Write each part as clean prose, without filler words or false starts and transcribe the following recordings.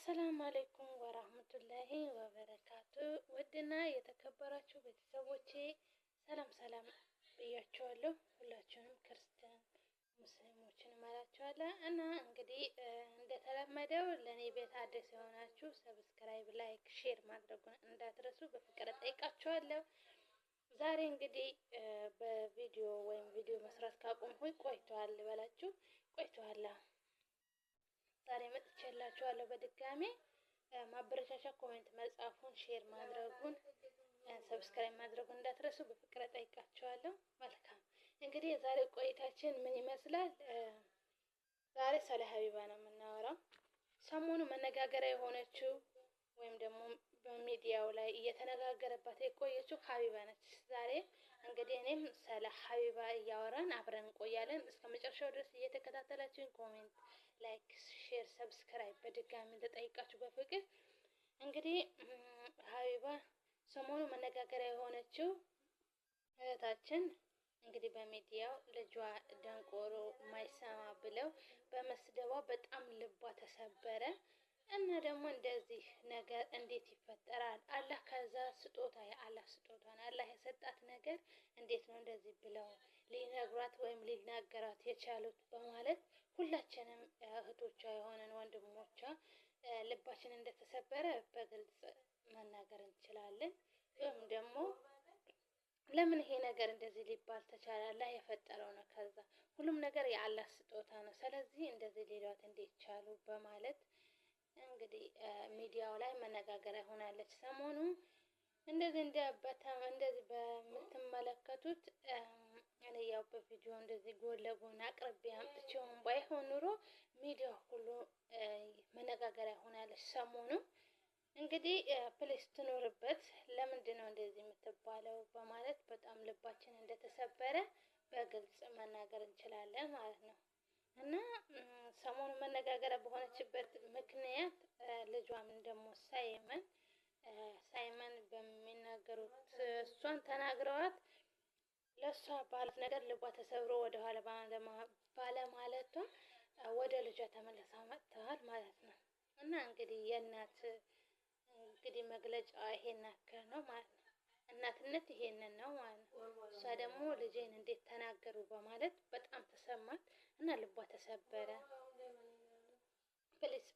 አሰላሙ አለይኩም ወራህመቱላሂ ወበረካቱ። ውድና የተከበራችሁ ቤተሰቦቼ ሰላም ሰላም ብያችኋለሁ። ሁላችሁንም ክርስቲያን ሙስሊሞችን እላችኋለሁ እና እንግዲህ እንደተለመደው ለኔ ቤት አዲስ የሆናችሁ ሰብስክራይብ፣ ላይክ፣ ሼር ማድረጉን እንዳትረሱ በፍቅር ጠይቃችኋለሁ። ዛሬ እንግዲህ በቪዲዮ ቪዲዮ መስራት ካቆምኩኝ ቆይቷል ልበላችሁ ቆይቷል። ዛሬ መጥቼላችኋለሁ በድጋሜ ማበረቻቻ ኮሜንት መጻፉን፣ ሼር ማድረጉን፣ ሰብስክራይብ ማድረጉን እንዳትረሱ በፍቅር ጠይቃችኋለሁ። መልካም እንግዲህ የዛሬ ቆይታችን ምን ይመስላል? ዛሬ ስለ ሀቢባ ነው የምናወራው። ሰሞኑ መነጋገሪያ የሆነችው ወይም ደግሞ በሚዲያው ላይ እየተነጋገረባት የቆየችው ሀቢባ ነች። ዛሬ እንግዲህ እኔም ስለ ሀቢባ እያወራን አብረን እንቆያለን። እስከ መጨረሻው ድረስ እየተከታተላችሁኝ ኮሜንት፣ ላይክ፣ ሼር፣ ሰብስክራይብ በድጋሚ ተጠይቃችሁ በፍቅር እንግዲህ ሀቢባ ሰሞኑ መነጋገሪያ የሆነችው እህታችን እንግዲህ በሚዲያው ልጇ ደንቆሮ ማይሰማ ብለው በመስደቧ በጣም ልቧ ተሰበረ እና ደግሞ እንደዚህ ነገር እንዴት ይፈጠራል? አላህ ከዛ ስጦታ የአላህ ስጦታ ነው። አላህ የሰጣት ነገር እንዴት ነው እንደዚህ ብለው ሊነግሯት ወይም ሊናገራት የቻሉት? በማለት ሁላችንም እህቶቿ የሆነን ወንድሞቿ ልባችን እንደተሰበረ በግልጽ መናገር እንችላለን። ወይም ደግሞ ለምን ይሄ ነገር እንደዚህ ሊባል ተቻለ? አላህ የፈጠረው ነው። ከዛ ሁሉም ነገር የአላህ ስጦታ ነው። ስለዚህ እንደዚህ ሊሏት እንዴት ቻሉ? በማለት እንግዲህ ሚዲያው ላይ መነጋገሪያ ሆናለች። ሰሞኑ እንደዚህ እንደዚህ በምትመለከቱት እኔ ያው በቪዲዮ እንደዚህ ጎን ለጎን አቅርቤ አምጥቼውን ባይሆን ኑሮ ሚዲያው ሁሉ መነጋገሪያ ሆናለች። ሰሞኑ እንግዲህ ፕሌስ ትኖርበት ለምንድን ነው እንደዚህ የምትባለው? በማለት በጣም ልባችን እንደተሰበረ በግልጽ መናገር እንችላለን ማለት ነው። እና ሰሞኑ መነጋገሪያ በሆነችበት ምክንያት ልጇም ደግሞ ሳይመን በሚናገሩት እሷን ተናግረዋት ለእሷ ባሉት ነገር ልቧ ተሰብሮ ወደኋላ ባለማለቷ ወደ ልጇ ተመልሳ መጥተዋል ማለት ነው። እና እንግዲህ የእናት እንግዲህ መግለጫ ይሄን ያክል ነው ማለት ነው። እናትነት ይሄንን ነው ማለት ነው። እሷ ደግሞ ልጄን እንዴት ተናገሩ በማለት በጣም ተሰማት እና ልቧ ተሰበረ። ፕሊስ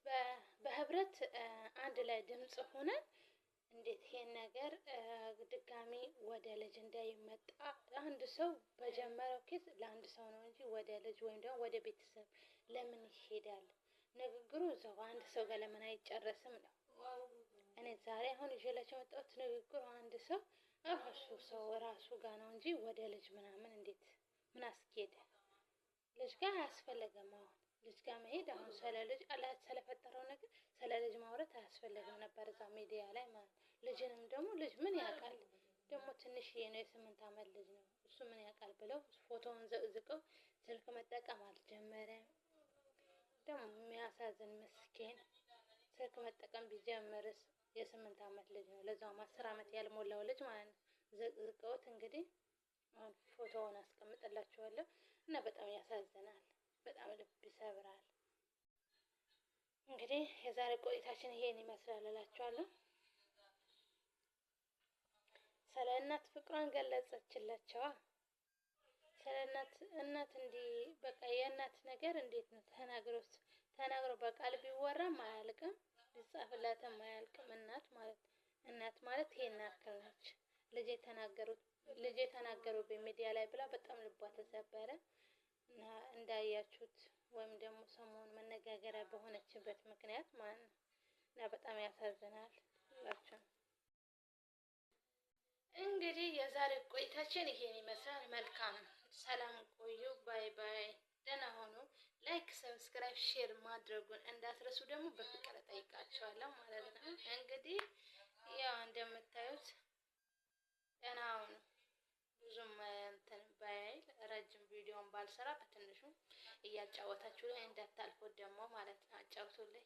በህብረት አንድ ላይ ድምጽ ሆነን እንዴት ይሄን ነገር ድጋሚ ወደ ልጅ እንዳይመጣ አንድ ሰው በጀመረው ኬዝ ለአንድ ሰው ነው እንጂ ወደ ልጅ ወይም ደግሞ ወደ ቤተሰብ ለምን ይሄዳል? ንግግሩ እዛው አንድ ሰው ጋር ለምን አይጨረስም ነው። እኔ ዛሬ አሁን ይዤላችሁ የመጣሁት ንግግሩ አንድ ሰው ሰው ራሱ ጋር ነው እንጂ ወደ ልጅ ምናምን እንዴት ምን አስኬደ? ልጅ ጋር አያስፈልግም። አሁን ልጅ ጋር መሄድ አሁን ስለ ልጅ አላህ ስለፈጠረው ነገር ስለ ልጅ ማውራት አያስፈልግም ነበር እዛ ሚዲያ ላይ ማለት ነው። ልጅንም ደግሞ ልጅ ምን ያውቃል? ደግሞ ትንሽዬ ነው፣ የ8 ዓመት ልጅ ነው። እሱ ምን ያውቃል ብለው ፎቶውን ዘቅዝቀው ስልክ መጠቀም አልጀመረም። ደግሞ የሚያሳዝን ምስኪን ስልክ መጠቀም ቢጀምርስ የ8 ዓመት ልጅ ነው። ለዛውም 10 ዓመት ያልሞላው ልጅ ማለት ነው። ዘቅዝቀውት እንግዲህ አሁን ፎቶውን አስቀምጥላችኋለሁ እና በጣም ያሳዝናል። በጣም ልብ ይሰብራል። እንግዲህ የዛሬ ቆይታችን ይሄን ይመስላል እላችኋለሁ። ስለ እናት ፍቅሯን ገለጸችላቸዋ። ስለ እናት እንዲህ በቃ የእናት ነገር እንዴት ነው ተናግሮ በቃል ቢወራም አያልቅም፣ ሊጻፍላትም አያልቅም። እናት ማለት ይሄን ያክል ነች። ልጄ ተናገሩብኝ ሚዲያ ላይ ብላ በጣም ልቧ ተሰበረ እና እንዳያችሁት ወይም ደግሞ ሰሞኑን መነጋገሪያ በሆነችበት ምክንያት ማለት ነው። እና በጣም ያሳዝናል ሁላችሁ። እንግዲህ የዛሬ ቆይታችን ይሄን ይመስላል። መልካም ሰላም ቆዩ። ባይ ባይ። ደህና ሆኑ። ላይክ፣ ሰብስክራይብ፣ ሼር ማድረጉን እንዳትረሱ ደግሞ በፍቅር ጠይቃችኋለሁ ማለት ነው። እንግዲህ ያው እንደምታዩት ደህና ሁኑ። ብዙም እንትን ባይል ረጅም ቪዲዮን ባልሰራ በትንሹ እያጫወታችሁ ላይ እንዳታልፉት ደግሞ ማለት ነው። አጫውቱልኝ።